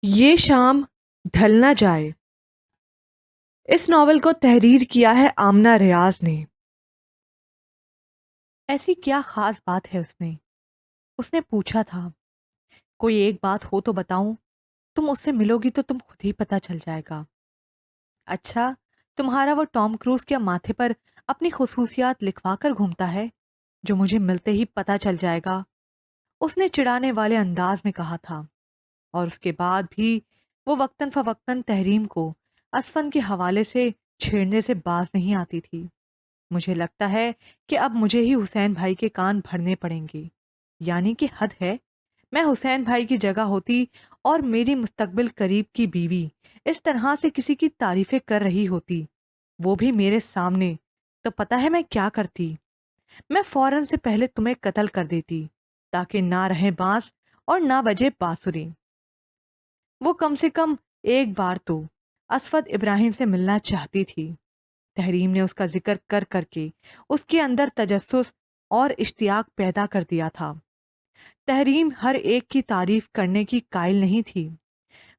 یہ شام ڈھل نہ جائے۔ اس ناول کو تحریر کیا ہے آمنہ ریاض نے۔ ایسی کیا خاص بات ہے اس نے پوچھا تھا۔ کوئی ایک بات ہو تو بتاؤں، تم اس سے ملو گی تو تم خود ہی پتہ چل جائے گا۔ اچھا، تمہارا وہ ٹام کروز کیا ماتھے پر اپنی خصوصیات لکھوا کر گھومتا ہے جو مجھے ملتے ہی پتہ چل جائے گا؟ اس نے چڑھانے والے انداز میں کہا تھا، اور اس کے بعد بھی وہ وقتاً فوقتاً تحریم کو اسفن کے حوالے سے چھیڑنے سے باز نہیں آتی تھی۔ مجھے لگتا ہے کہ اب مجھے ہی حسین بھائی کے کان بھرنے پڑیں گے، یعنی کہ حد ہے۔ میں حسین بھائی کی جگہ ہوتی اور میری مستقبل قریب کی بیوی اس طرح سے کسی کی تعریفیں کر رہی ہوتی، وہ بھی میرے سامنے، تو پتہ ہے میں کیا کرتی؟ میں فوراً سے پہلے تمہیں قتل کر دیتی تاکہ نہ رہے بانس اور نہ بجے بانسری۔ وہ کم سے کم ایک بار تو اسفد ابراہیم سے ملنا چاہتی تھی۔ تحریم نے اس کا ذکر کر کر کے اس کے اندر تجسس اور اشتیاق پیدا کر دیا تھا۔ تحریم ہر ایک کی تعریف کرنے کی قائل نہیں تھی،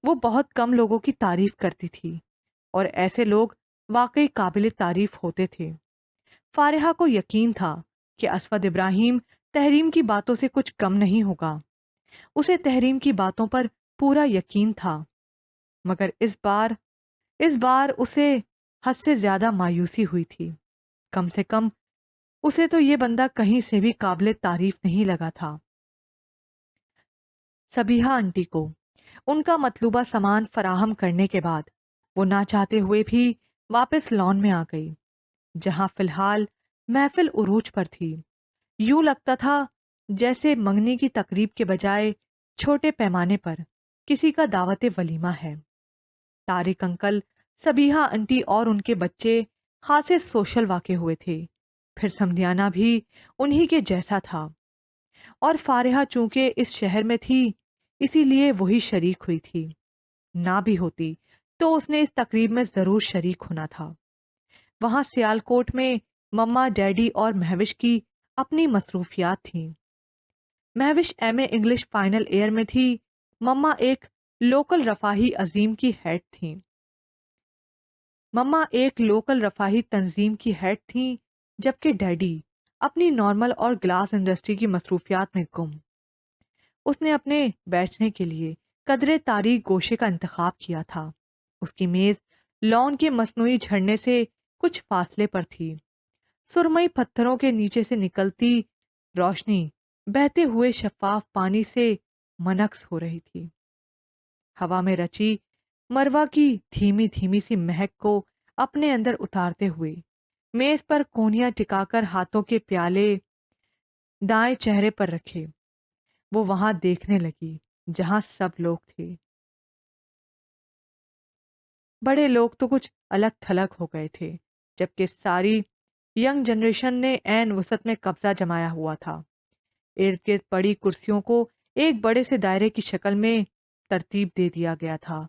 وہ بہت کم لوگوں کی تعریف کرتی تھی، اور ایسے لوگ واقعی قابل تعریف ہوتے تھے۔ فارحہ کو یقین تھا کہ اسفد ابراہیم تحریم کی باتوں سے کچھ کم نہیں ہوگا۔ اسے تحریم کی باتوں پر پورا یقین تھا، مگر اس بار اسے حد سے زیادہ مایوسی ہوئی تھی۔ کم سے کم اسے تو یہ بندہ کہیں سے بھی قابل تعریف نہیں لگا تھا۔ سبیحہ آنٹی کو ان کا مطلوبہ سامان فراہم کرنے کے بعد وہ نہ چاہتے ہوئے بھی واپس لان میں آ گئی، جہاں فی الحال محفل عروج پر تھی۔ یوں لگتا تھا جیسے منگنی کی تقریب کے بجائے چھوٹے پیمانے پر کسی کا دعوت ولیمہ ہے۔ طارق انکل، سبیحہ انٹی اور ان کے بچے خاصے سوشل واقع ہوئے تھے، پھر سمدھیانہ بھی انہی کے جیسا تھا، اور فارحہ چونکہ اس شہر میں تھی اسی لیے وہی شریک ہوئی تھی۔ نہ بھی ہوتی تو اس نے اس تقریب میں ضرور شریک ہونا تھا۔ وہاں سیالکوٹ میں مما، ڈیڈی اور مہوش کی اپنی مصروفیات تھیں۔ Mehwish M A English final year میں تھی، مما ایک لوکل رفاہی عظیم کی ہیڈ تھیں۔ مما ایک لوکل رفاہی تنظیم کی ہیڈ تھیں، جبکہ ڈیڈی اپنی نارمل اور گلاس انڈسٹری کی مصروفیات میں گم۔ اس نے اپنے بیٹھنے کے لیے قدرے تاریک گوشے کا انتخاب کیا تھا۔ اس کی میز لان کے مصنوعی جھرنے سے کچھ فاصلے پر تھی۔ سرمئی پتھروں کے نیچے سے نکلتی روشنی بہتے ہوئے شفاف پانی سے منعکس ہو رہی تھی، ہوا میں رچی مروا کی دھیمی دھیمی سی مہک کو اپنے اندر اتارتے ہوئے میز پر کونیاں ٹکا کر ہاتھوں کے پیالے دائیں چہرے پر رکھے وہ وہاں دیکھنے لگی جہاں سب لوگ تھے۔ بڑے لوگ تو کچھ الگ تھلگ ہو گئے تھے، جبکہ ساری ینگ جنریشن نے عین وسعت میں قبضہ جمایا ہوا تھا۔ ارد گرد پڑی کرسیوں کو ایک بڑے سے دائرے کی شکل میں ترتیب دے دیا گیا تھا،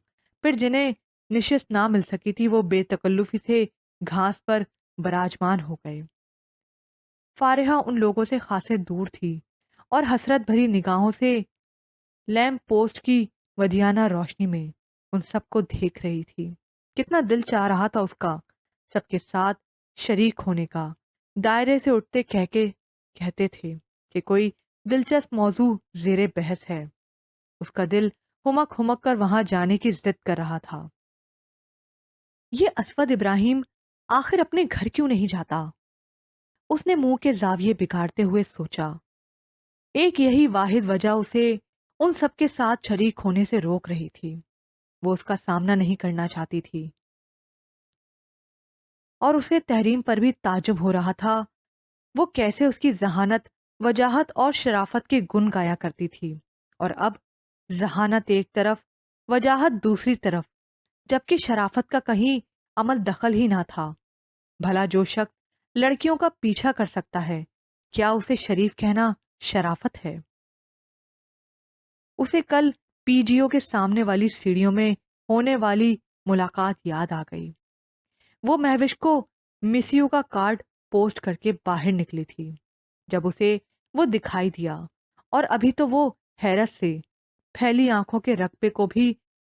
پھر جنہیں نشست نہ مل سکی تھی وہ بے تکلفی سے گھاس پر براجمان ہو گئے۔ فارحہ ان لوگوں سے خاصے دور تھی اور حسرت بھری نگاہوں سے لیمپ پوسٹ کی ودیانہ روشنی میں ان سب کو دیکھ رہی تھی۔ کتنا دل چاہ رہا تھا اس کا سب کے ساتھ شریک ہونے کا۔ دائرے سے اٹھتے کہتے تھے کہ کوئی دلچسپ موضوع زیر بحث ہے۔ اس کا دل ہمک ہمک کر وہاں جانے کی ضد کر رہا تھا۔ یہ اسود ابراہیم آخر اپنے گھر کیوں نہیں جاتا؟ اس نے منہ کے زاویے بگاڑتے ہوئے سوچا۔ ایک یہی واحد وجہ اسے ان سب کے ساتھ شریک ہونے سے روک رہی تھی، وہ اس کا سامنا نہیں کرنا چاہتی تھی، اور اسے تحریم پر بھی تعجب ہو رہا تھا۔ وہ کیسے اس کی ذہانت، وجاہت اور شرافت کے گن گایا کرتی تھی، اور اب ذہانت ایک طرف، وجاہت دوسری طرف، جبکہ شرافت کا کہیں عمل دخل ہی نہ تھا۔ بھلا جو شخص لڑکیوں کا پیچھا کر سکتا ہے، کیا اسے شریف کہنا شرافت ہے؟ اسے کل پی جی او کے سامنے والی سیڑھیوں میں ہونے والی ملاقات یاد آ گئی۔ وہ مہوش کو مس یو کا کارڈ پوسٹ کر کے باہر نکلی تھی جب اسے وہ دکھائی دیا، اور ابھی تو وہ حیرت سے پھیلی آنکھوں کے رقبے کو بھی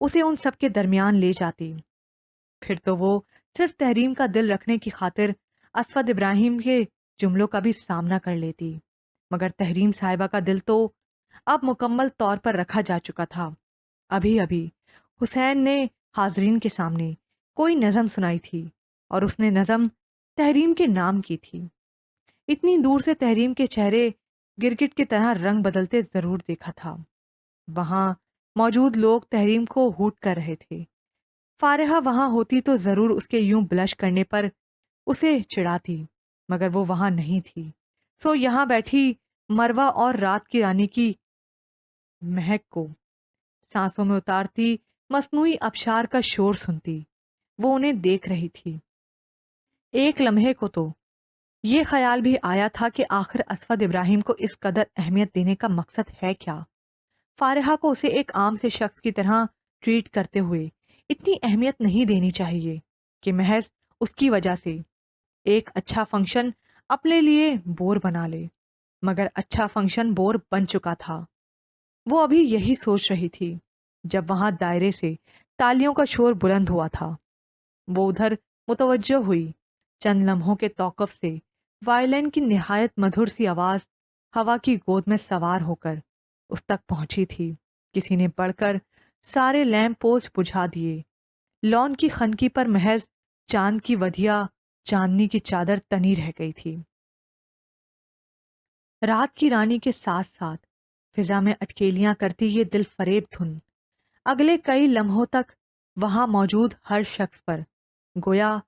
اسے ان سب کے درمیان لے جاتی، پھر تو وہ صرف تحریم کا دل رکھنے کی خاطر اسود ابراہیم کے جملوں کا بھی سامنا کر لیتی، مگر تحریم صاحبہ کا دل تو اب مکمل طور پر رکھا جا چکا تھا۔ ابھی ابھی حسین نے حاضرین کے سامنے کوئی نظم سنائی تھی اور اس نے نظم تحریم کے نام کی تھی۔ اتنی دور سے تحریم کے چہرے گرگٹ کی طرح رنگ بدلتے ضرور دیکھا تھا۔ وہاں موجود لوگ تحریم کو ہوٹ کر رہے تھے۔ فارحہ وہاں ہوتی تو ضرور اس کے یوں بلش کرنے پر اسے چڑھاتی، مگر وہ وہاں نہیں تھی، سو یہاں بیٹھی مروہ اور رات کی رانی کی مہک کو سانسوں میں اتارتی مصنوعی ابشار کا شور سنتی وہ انہیں دیکھ رہی تھی۔ ایک لمحے کو تو یہ خیال بھی آیا تھا کہ آخر اسود ابراہیم کو اس قدر اہمیت دینے کا مقصد ہے کیا؟ فارحہ کو اسے ایک عام سے شخص کی طرح ٹریٹ کرتے ہوئے اتنی اہمیت نہیں دینی چاہیے کہ محض اس کی وجہ سے ایک اچھا فنکشن اپنے لیے بور بنا لے، مگر اچھا فنکشن بور بن چکا تھا۔ وہ ابھی یہی سوچ رہی تھی جب وہاں دائرے سے تالیوں کا شور بلند ہوا تھا۔ وہ ادھر متوجہ ہوئی، چند لمحوں کے توقف سے وائلن کی نہایت مدھر سی آواز ہوا کی گود میں سوار ہو کر اس تک پہنچی تھی۔ کسی نے بڑھ کر سارے لیمپ پوسٹ بجھا دیے۔ لون کی خنکی پر محض چاند کی ودیا چاندنی کی چادر تنی رہ گئی تھی۔ رات کی رانی کے ساتھ ساتھ فضا میں اٹکیلیاں کرتی یہ دل فریب دھن اگلے کئی لمحوں تک وہاں موجود ہر شخص پر گویا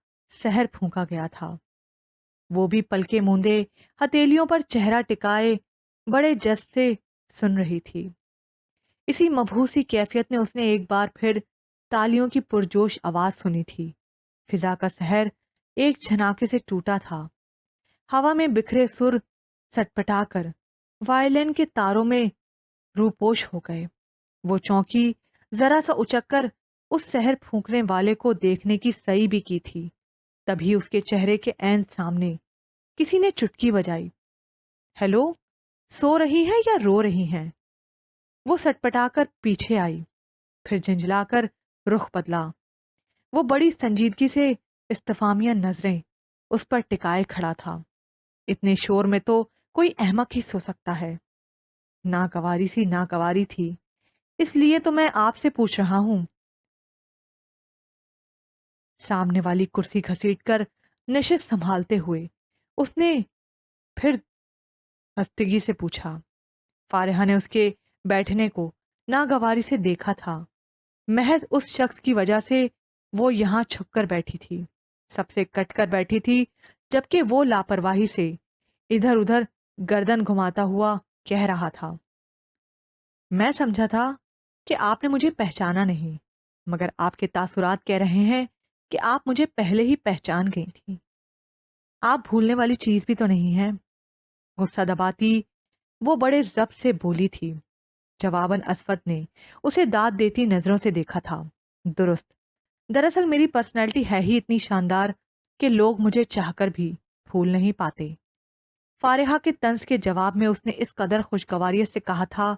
سحر پھونکا گیا تھا۔ وہ بھی پلکے موندے ہتھیلیوں پر چہرہ ٹکائے بڑے جذب سے سن رہی تھی۔ اسی مبہوسی کیفیت نے اس نے ایک بار پھر تالیوں کی پرجوش آواز سنی تھی۔ فضا کا سحر ایک جھناکے سے ٹوٹا تھا۔ ہوا میں بکھرے سر سٹپٹا کر وائلن کے تاروں میں روپوش ہو گئے۔ وہ چونکی ذرا سا اچک کر اس سحر پھونکنے والے کو دیکھنے کی سعی بھی کی تھی، تبھی اس کے چہرے کے عین سامنے کسی نے چٹکی بجائی۔ ہیلو، سو رہی ہیں یا رو رہی ہیں؟ وہ سٹپٹا کر پیچھے آئی، پھر جھنجھلا کر رخ بدلا۔ وہ بڑی سنجیدگی سے استفہامیہ نظریں اس پر ٹکائے کھڑا تھا۔ اتنے شور میں تو کوئی احمق ہی سو سکتا ہے۔ ناگواری سی ناگواری تھی، اس لیے تو میں آپ سے پوچھ رہا ہوں۔ سامنے والی کرسی گھسیٹ کر نشست سنبھالتے ہوئے اس نے پھر ہستگی سے پوچھا۔ فارحہ نے اس کے بیٹھنے کو ناگواری سے دیکھا تھا۔ محض اس شخص کی وجہ سے وہ یہاں چھپ کر بیٹھی تھی، سب سے کٹ کر بیٹھی تھی، جبکہ وہ لاپرواہی سے ادھر ادھر گردن گھماتا ہوا کہہ رہا تھا، میں سمجھا تھا کہ آپ نے مجھے پہچانا نہیں، مگر آپ کے تاثرات کہہ رہے ہیں کہ آپ مجھے پہلے ہی پہچان گئی تھی۔ آپ بھولنے والی چیز بھی تو نہیں ہے۔ غصہ دباتی وہ بڑے ضبط سے بولی تھی۔ جواباً اسود نے اسے داد دیتی نظروں سے دیکھا تھا۔ درست، دراصل میری پرسنالٹی ہے ہی اتنی شاندار کہ لوگ مجھے چاہ کر بھی بھول نہیں پاتے۔ فارحہ کے طنز کے جواب میں اس نے اس قدر خوشگواریت سے کہا تھا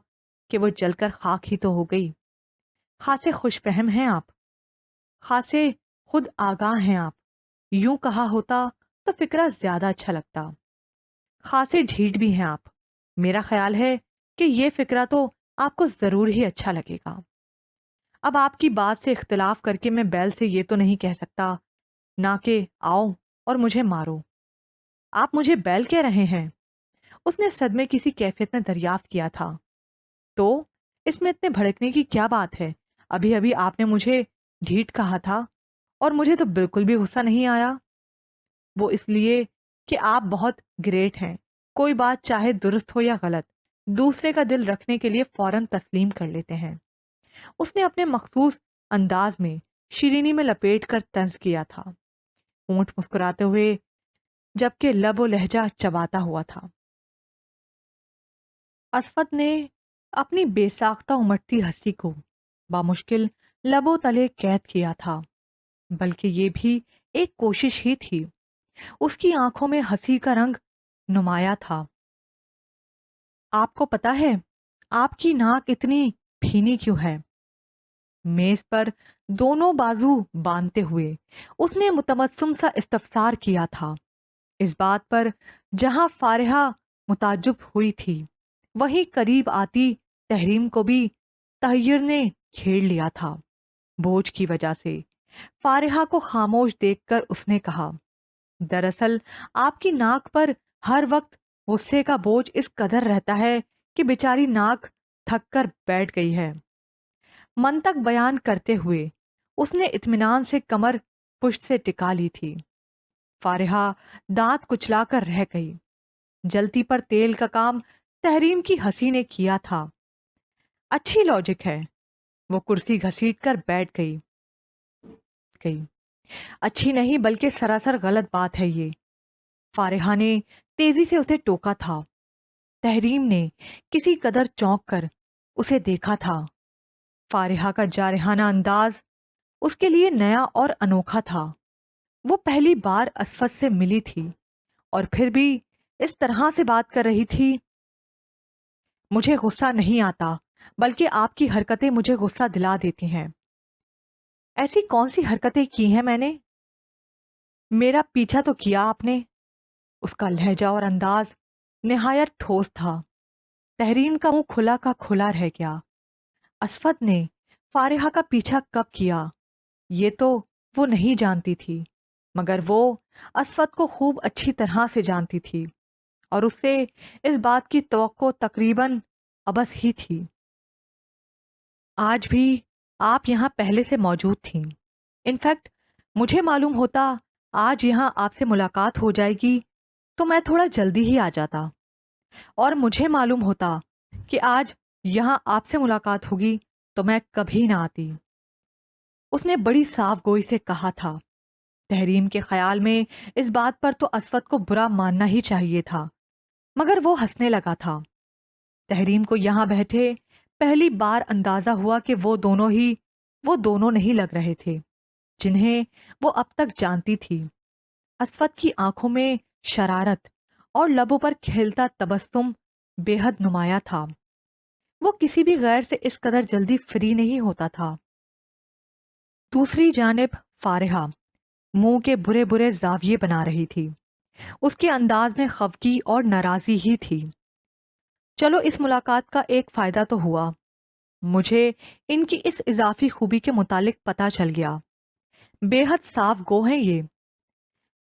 کہ وہ جل کر خاک ہی تو ہو گئی۔ خاصے خوش فہم ہیں آپ، خاصے خود آگاہ ہیں آپ۔ یوں کہا ہوتا تو فکرہ زیادہ اچھا لگتا۔ خاصے ڈھیٹ بھی ہیں آپ۔ میرا خیال ہے کہ یہ فکرہ تو آپ کو ضرور ہی اچھا لگے گا۔ اب آپ کی بات سے اختلاف کر کے میں بیل سے یہ تو نہیں کہہ سکتا نہ کہ آؤ اور مجھے مارو۔ آپ مجھے بیل کہہ رہے ہیں؟ اس نے صدمے کسی کیفیت میں دریافت کیا تھا۔ تو اس میں اتنے بھڑکنے کی کیا بات ہے؟ ابھی ابھی آپ نے مجھے ڈھیٹ کہا تھا اور مجھے تو بالکل بھی غصہ نہیں آیا۔ وہ اس لیے کہ آپ بہت گریٹ ہیں، کوئی بات چاہے درست ہو یا غلط دوسرے کا دل رکھنے کے لیے فوراً تسلیم کر لیتے ہیں۔ اس نے اپنے مخصوص انداز میں شیرینی میں لپیٹ کر طنز کیا تھا، ہونٹ مسکراتے ہوئے جبکہ لب و لہجہ چباتا ہوا تھا۔ اسفت نے اپنی بے ساختہ امٹتی ہنسی کو بامشکل لبوں تلے قید کیا تھا، بلکہ یہ بھی ایک کوشش ہی تھی۔ اس کی آنکھوں میں ہنسی کا رنگ نمایاں تھا۔ آپ کو پتا ہے آپ کی ناک اتنی بھینی کیوں ہے؟ میز پر دونوں بازو باندھتے ہوئے اس نے متمسم سا استفسار کیا تھا۔ اس بات پر جہاں فارحہ متعجب ہوئی تھی، وہیں قریب آتی تحریم کو بھی تحیر نے گھیر لیا تھا۔ بوجھ کی وجہ سے فارحہ کو خاموش دیکھ کر اس نے کہا، دراصل آپ کی ناک پر ہر وقت غصے کا بوجھ اس قدر رہتا ہے کہ بیچاری ناک تھک کر بیٹھ گئی ہے۔ منطق بیان کرتے ہوئے اس نے اطمینان سے کمر پشت سے ٹکا لی تھی۔ فارحہ دانت کچلا کر رہ گئی۔ جلتی پر تیل کا کام تحریم کی ہنسی نے کیا تھا۔ اچھی لاجک ہے۔ وہ کرسی گھسیٹ کر بیٹھ گئی۔ اچھی نہیں بلکہ سراسر غلط بات ہے یہ۔ فارحہ نے تیزی سے اسے ٹوکا تھا۔ تحریم نے کسی قدر چونک کر اسے دیکھا تھا۔ فارحہ کا جارحانہ انداز اس کے لیے نیا اور انوکھا تھا۔ وہ پہلی بار اسفت سے ملی تھی اور پھر بھی اس طرح سے بات کر رہی تھی۔ مجھے غصہ نہیں آتا بلکہ آپ کی حرکتیں مجھے غصہ دلا دیتی ہیں۔ ایسی کون سی حرکتیں کی ہیں میں نے؟ میرا پیچھا تو کیا آپ نے۔ اس کا لہجہ اور انداز نہایت ٹھوس تھا۔ تحریم کا منہ کھلا کا کھلا رہ گیا۔ اسفت نے فارحہ کا پیچھا کب کیا یہ تو وہ نہیں جانتی تھی، مگر وہ اسفت کو خوب اچھی طرح سے جانتی تھی اور اس سے اس بات کی توقع تقریباً ابس ہی تھی۔ آج بھی آپ یہاں پہلے سے موجود تھیں۔ انفیکٹ مجھے معلوم ہوتا آج یہاں آپ سے ملاقات ہو جائے گی تو میں تھوڑا جلدی ہی آ جاتا، اور مجھے معلوم ہوتا کہ آج یہاں آپ سے ملاقات ہوگی تو میں کبھی نہ آتی۔ اس نے بڑی صاف گوئی سے کہا تھا۔ تحریم کے خیال میں اس بات پر تو اسفت کو برا ماننا ہی چاہیے تھا، مگر وہ ہنسنے لگا تھا۔ تحریم کو یہاں بیٹھے پہلی بار اندازہ ہوا کہ وہ دونوں نہیں لگ رہے تھے جنہیں وہ اب تک جانتی تھی۔ اسفت کی آنکھوں میں شرارت اور لبوں پر کھیلتا تبسم بے حد نمایاں تھا۔ وہ کسی بھی غیر سے اس قدر جلدی فری نہیں ہوتا تھا۔ دوسری جانب فارحہ منہ کے برے برے زاویے بنا رہی تھی۔ اس کے انداز میں خفگی اور ناراضی ہی تھی۔ چلو اس ملاقات کا ایک فائدہ تو ہوا۔ مجھے ان کی اس اضافی خوبی کے متعلق پتہ چل گیا۔ بے حد صاف گو ہیں یہ،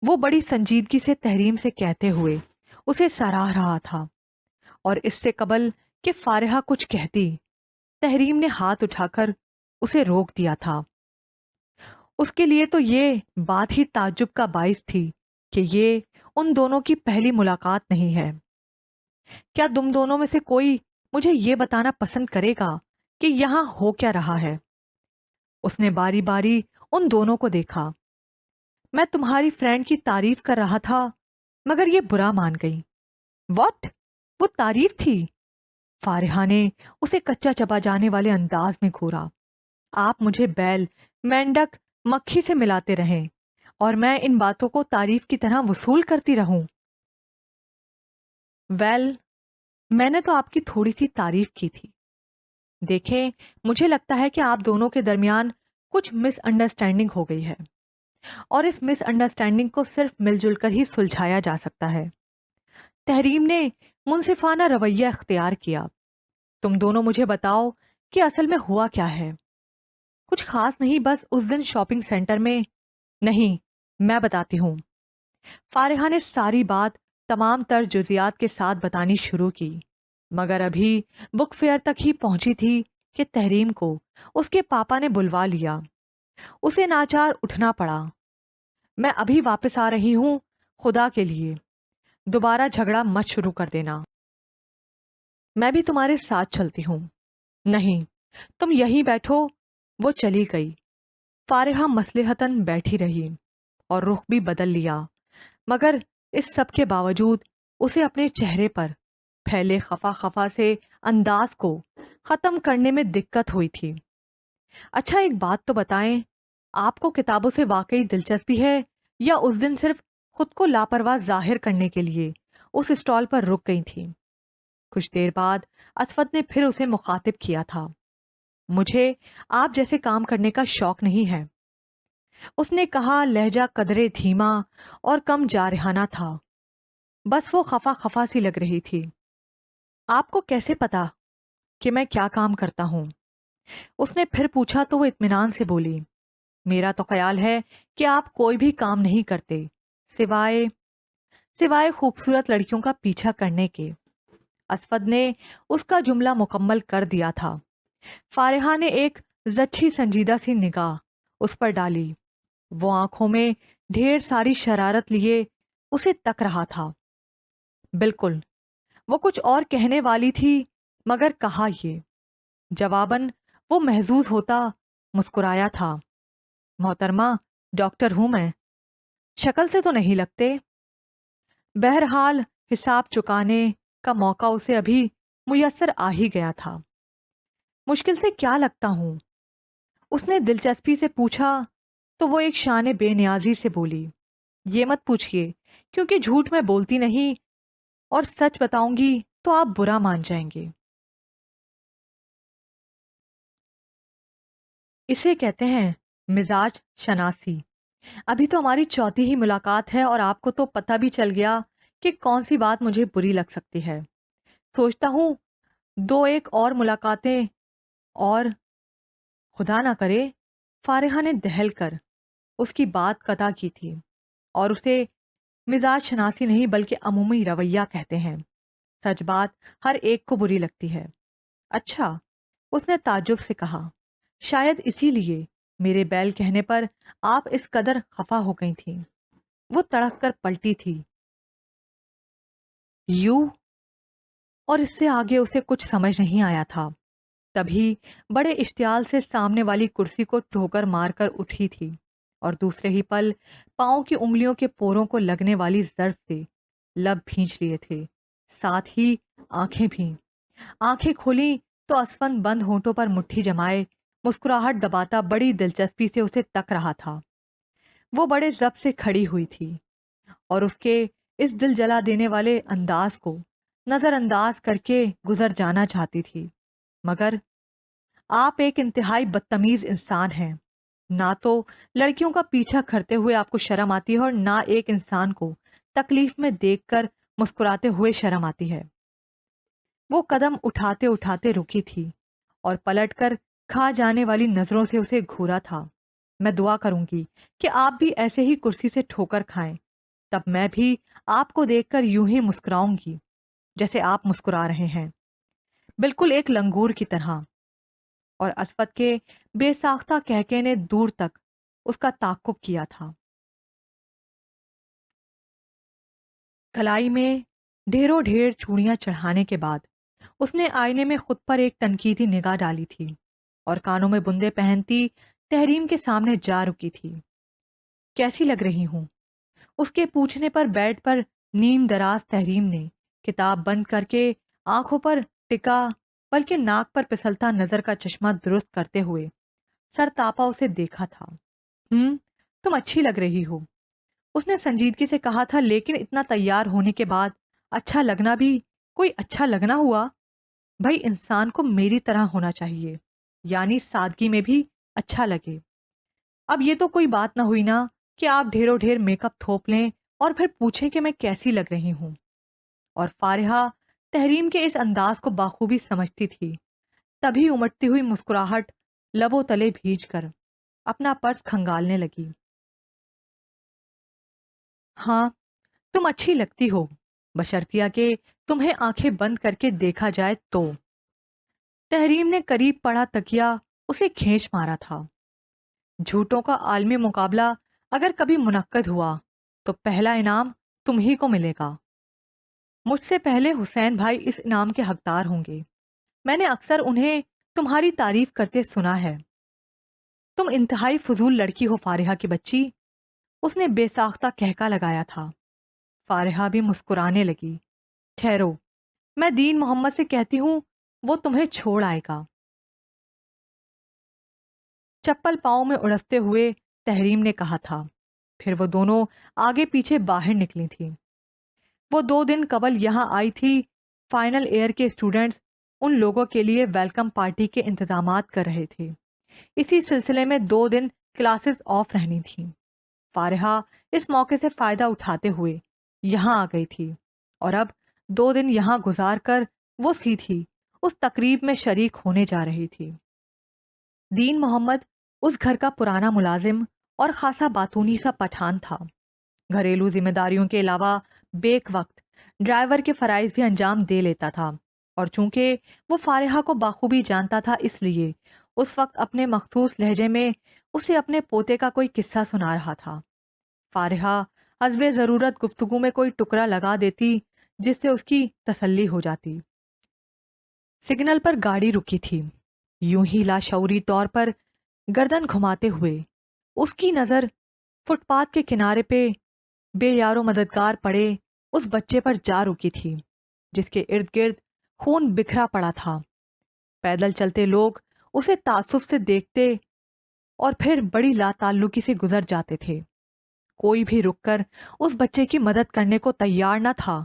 وہ بڑی سنجیدگی سے تحریم سے کہتے ہوئے اسے سراہ رہا تھا، اور اس سے قبل کہ فارحہ کچھ کہتی تحریم نے ہاتھ اٹھا کر اسے روک دیا تھا۔ اس کے لیے تو یہ بات ہی تعجب کا باعث تھی کہ یہ ان دونوں کی پہلی ملاقات نہیں ہے۔ کیا تم دونوں میں سے کوئی مجھے یہ بتانا پسند کرے گا کہ یہاں ہو کیا رہا ہے؟ اس نے باری باری ان دونوں کو دیکھا۔ میں تمہاری فرینڈ کی تعریف کر رہا تھا مگر یہ برا مان گئی۔ واٹ؟ وہ تعریف تھی؟ فارحہ نے اسے کچا چبا جانے والے انداز میں گھورا۔ آپ مجھے بیل، مینڈک، مکھی سے ملاتے رہیں اور میں ان باتوں کو تعریف کی طرح وصول کرتی رہوں۔ ویل، میں نے تو آپ کی تھوڑی سی تعریف کی تھی۔ دیکھیں، مجھے لگتا ہے کہ آپ دونوں کے درمیان کچھ مس انڈرسٹینڈنگ ہو گئی ہے، اور اس مس انڈرسٹینڈنگ کو صرف مل جل کر ہی سلجھایا جا سکتا ہے۔ تحریم نے منصفانہ رویہ اختیار کیا۔ تم دونوں مجھے بتاؤ کہ اصل میں ہوا کیا ہے۔ کچھ خاص نہیں، بس اس دن شاپنگ سینٹر میں۔ نہیں، میں بتاتی ہوں۔ فارحہ نے ساری بات تمام تر جزیات کے ساتھ بتانی شروع کی، مگر ابھی بک فیئر تک ہی پہنچی تھی کہ تحریم کو اس کے پاپا نے بلوا لیا۔ اسے ناچار اٹھنا پڑا۔ میں ابھی واپس آ رہی ہوں، خدا کے لیے دوبارہ جھگڑا مت شروع کر دینا۔ میں بھی تمہارے ساتھ چلتی ہوں۔ نہیں، تم یہیں بیٹھو۔ وہ چلی گئی۔ فارحہ مصلحتاً بیٹھی رہی اور رخ بھی بدل لیا، مگر اس سب کے باوجود اسے اپنے چہرے پر پھیلے خفا خفا سے انداز کو ختم کرنے میں دقت ہوئی تھی۔ اچھا ایک بات تو بتائیں، آپ کو کتابوں سے واقعی دلچسپی ہے یا اس دن صرف خود کو لاپرواہ ظاہر کرنے کے لیے اس اسٹال پر رک گئی تھی؟ کچھ دیر بعد اسفت نے پھر اسے مخاطب کیا تھا۔ مجھے آپ جیسے کام کرنے کا شوق نہیں ہے، اس نے کہا، لہجہ قدرے دھیما اور کم جارحانہ تھا، بس وہ خفا خفا سی لگ رہی تھی۔ آپ کو کیسے پتا کہ میں کیا کام کرتا ہوں؟ اس نے پھر پوچھا تو وہ اطمینان سے بولی، میرا تو خیال ہے کہ آپ کوئی بھی کام نہیں کرتے سوائے سوائے خوبصورت لڑکیوں کا پیچھا کرنے کے۔ اسود نے اس کا جملہ مکمل کر دیا تھا۔ فارحہ نے ایک زچھی سنجیدہ سی نگاہ اس پر ڈالی۔ وہ آنکھوں میں ڈھیر ساری شرارت لیے اسے تک رہا تھا۔ بالکل، وہ کچھ اور کہنے والی تھی مگر کہا یہ۔ جواباً وہ محظوظ ہوتا مسکرایا تھا، محترمہ ڈاکٹر ہوں میں، شکل سے تو نہیں لگتے۔ بہرحال حساب چکانے کا موقع اسے ابھی میسر آ ہی گیا تھا۔ مشکل سے کیا لگتا ہوں؟ اس نے دلچسپی سے پوچھا تو وہ ایک شان بے نیازی سے بولی، یہ مت پوچھئے کیونکہ جھوٹ میں بولتی نہیں اور سچ بتاؤں گی تو آپ برا مان جائیں گے۔ اسے کہتے ہیں مزاج شناسی۔ ابھی تو ہماری چوتھی ہی ملاقات ہے اور آپ کو تو پتہ بھی چل گیا کہ کون سی بات مجھے بری لگ سکتی ہے۔ سوچتا ہوں دو ایک اور ملاقاتیں اور خدا نہ کرے۔ فارحہ نے دہل کر اس کی بات قطع کی تھی، اور اسے مزاج شناسی نہیں بلکہ عمومی رویہ کہتے ہیں۔ سچ بات ہر ایک کو بری لگتی ہے۔ اچھا، اس نے تعجب سے کہا، شاید اسی لیے میرے بیل کہنے پر آپ اس قدر خفا ہو گئی تھیں۔ وہ تڑک کر پلٹی تھی۔ یوں؟ اور اس سے آگے اسے کچھ سمجھ نہیں آیا تھا۔ تبھی بڑے اشتعال سے سامنے والی کرسی کو ٹھوکر مار کر اٹھی تھی اور دوسرے ہی پل پاؤں کی انگلیوں کے پوروں کو لگنے والی ضرب سے لب بھینچ لیے تھے، ساتھ ہی آنکھیں بھی۔ آنکھیں کھولی تو اسفند بند ہونٹوں پر مٹھی جمائے مسکراہٹ دباتا بڑی دلچسپی سے اسے تک رہا تھا۔ وہ بڑے ضبط سے کھڑی ہوئی تھی اور اس کے اس دل جلا دینے والے انداز کو نظر انداز کر کے گزر جانا چاہتی تھی، مگر آپ ایک انتہائی بدتمیز انسان ہیں۔ نہ تو لڑکیوں کا پیچھا کرتے ہوئے آپ کو شرم آتی ہے اور نہ ایک انسان کو تکلیف میں دیکھ کر مسکراتے ہوئے شرم آتی ہے۔ وہ قدم اٹھاتے اٹھاتے رکی تھی اور پلٹ کر کھا جانے والی نظروں سے اسے گھورا تھا۔ میں دعا کروں گی کہ آپ بھی ایسے ہی کرسی سے ٹھوکر کھائیں، تب میں بھی آپ کو دیکھ کر یوں ہی مسکراؤں گی جیسے آپ مسکرا رہے ہیں، بالکل ایک لنگور کی طرح۔ اور اسفت کے بے ساختہ کہکے نے دور تک اس کا تعقب کیا تھا۔ کلائی میں ڈھیروں ڈھیر چوڑیاں چڑھانے کے بعد اس نے آئینے میں خود پر ایک تنقیدی نگاہ ڈالی تھی اور کانوں میں بندے پہنتی تحریم کے سامنے جا رکی تھی۔ کیسی لگ رہی ہوں؟ اس کے پوچھنے پر بیڈ پر نیم دراز تحریم نے کتاب بند کر کے آنکھوں پر ٹکا بلکہ ناک پر پسلتا نظر کا چشمہ درست کرتے ہوئے سر تاپا اسے دیکھا تھا۔ تم اچھی لگ رہی ہو، اس نے سنجیدگی سے کہا تھا، لیکن اتنا تیار ہونے کے بعد اچھا لگنا بھی کوئی اچھا لگنا ہوا؟ بھائی انسان کو میری طرح ہونا چاہیے، یعنی سادگی میں بھی اچھا لگے۔ اب یہ تو کوئی بات نہ ہوئی نا کہ آپ ڈھیروں ڈھیر میک اپ تھوپ لیں اور پھر پوچھیں کہ میں کیسی لگ رہی ہوں۔ اور فارحہ تحریم کے اس انداز کو بخوبی سمجھتی تھی، تبھی امٹتی ہوئی مسکراہٹ لبوں تلے بھیج کر اپنا پرس کھنگالنے لگی۔ ہاں، تم اچھی لگتی ہو، بشرطیہ کہ تمہیں آنکھیں بند کر کے دیکھا جائے تو۔ تحریم نے قریب پڑا تکیا اسے کھینچ مارا تھا۔ جھوٹوں کا عالمی مقابلہ اگر کبھی منعقد ہوا تو پہلا انعام تم ہی کو ملے گا۔ مجھ سے پہلے حسین بھائی اس انعام کے حقدار ہوں گے۔ میں نے اکثر انہیں تمہاری تعریف کرتے سنا ہے۔ تم انتہائی فضول لڑکی ہو فارحہ کی بچی، اس نے بے ساختہ کہکا لگایا تھا۔ فارحہ بھی مسکرانے لگی۔ ٹھہرو، میں دین محمد سے کہتی ہوں وہ تمہیں چھوڑ آئے گا۔ چپل پاؤں میں اڑستے ہوئے تحریم نے کہا تھا۔ پھر وہ دونوں آگے پیچھے باہر نکلی تھیں۔ وہ 2 دن قبل یہاں آئی تھی۔ فائنل ایئر کے اسٹوڈنٹس ان لوگوں کے لیے ویلکم پارٹی کے انتظامات کر رہے تھے۔ اسی سلسلے میں 2 دن کلاسز آف رہنی تھیں۔ فارحہ اس موقع سے فائدہ اٹھاتے ہوئے یہاں آ گئی تھی اور اب 2 دن یہاں گزار کر وہ سیدھی اس تقریب میں شریک ہونے جا رہی تھی۔ دین محمد اس گھر کا پرانا ملازم اور خاصا باتونی سا پٹھان تھا۔ گھریلو ذمہ داریوں کے علاوہ بیک وقت ڈرائیور کے فرائض بھی انجام دے لیتا تھا، اور چونکہ وہ فارحہ کو بخوبی جانتا تھا، اس لیے اس وقت اپنے مخصوص لہجے میں اسے اپنے پوتے کا کوئی قصہ سنا رہا تھا۔ فارحہ حسب ضرورت گفتگو میں کوئی ٹکڑا لگا دیتی جس سے اس کی تسلی ہو جاتی۔ سگنل پر گاڑی رکی تھی۔ یوں ہی لاشعوری طور پر گردن گھماتے ہوئے اس کی نظر فٹ پاتھ کے کنارے پہ بے یار و مددگار پڑے اس بچے پر جا رکی تھی جس کے ارد گرد خون بکھرا پڑا تھا۔ پیدل چلتے لوگ اسے تعصب سے دیکھتے اور پھر بڑی لا تعلقی سے گزر جاتے تھے۔ کوئی بھی رک کر اس بچے کی مدد کرنے کو تیار نہ تھا۔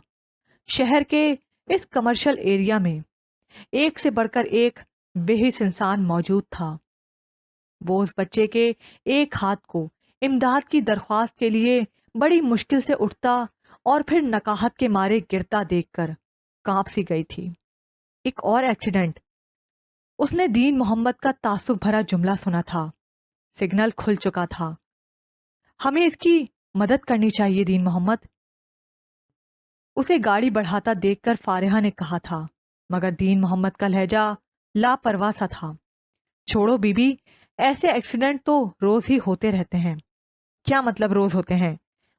شہر کے اس کمرشل ایریا میں ایک سے بڑھ کر ایک بے حس انسان موجود تھا۔ وہ اس بچے کے ایک ہاتھ کو امداد کی درخواست کے لیے بڑی مشکل سے اٹھتا اور پھر نقاہت کے مارے گرتا دیکھ کر کانپ سی گئی تھی۔ ایک اور ایکسیڈنٹ۔ اس نے دین محمد کا تعصب بھرا جملہ سنا تھا۔ سگنل کھل چکا تھا۔ ہمیں اس کی مدد کرنی چاہیے دین محمد، اسے گاڑی بڑھاتا دیکھ کر فارحہ نے کہا تھا، مگر دین محمد کا لہجہ لاپرواہ سا تھا۔ چھوڑو بی بی، ایسے ایکسیڈنٹ تو روز ہی ہوتے رہتے ہیں۔ کیا مطلب روز ہوتے ہیں؟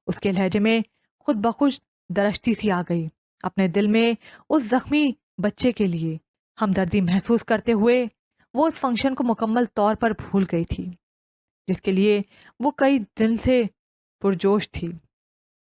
اس کے لہجے میں خود بخود درشتی سی آ گئی۔ اپنے دل میں اس زخمی بچے کے لیے ہمدردی محسوس کرتے ہوئے وہ اس فنکشن کو مکمل طور پر بھول گئی تھی جس کے لیے وہ کئی دن سے پرجوش تھی۔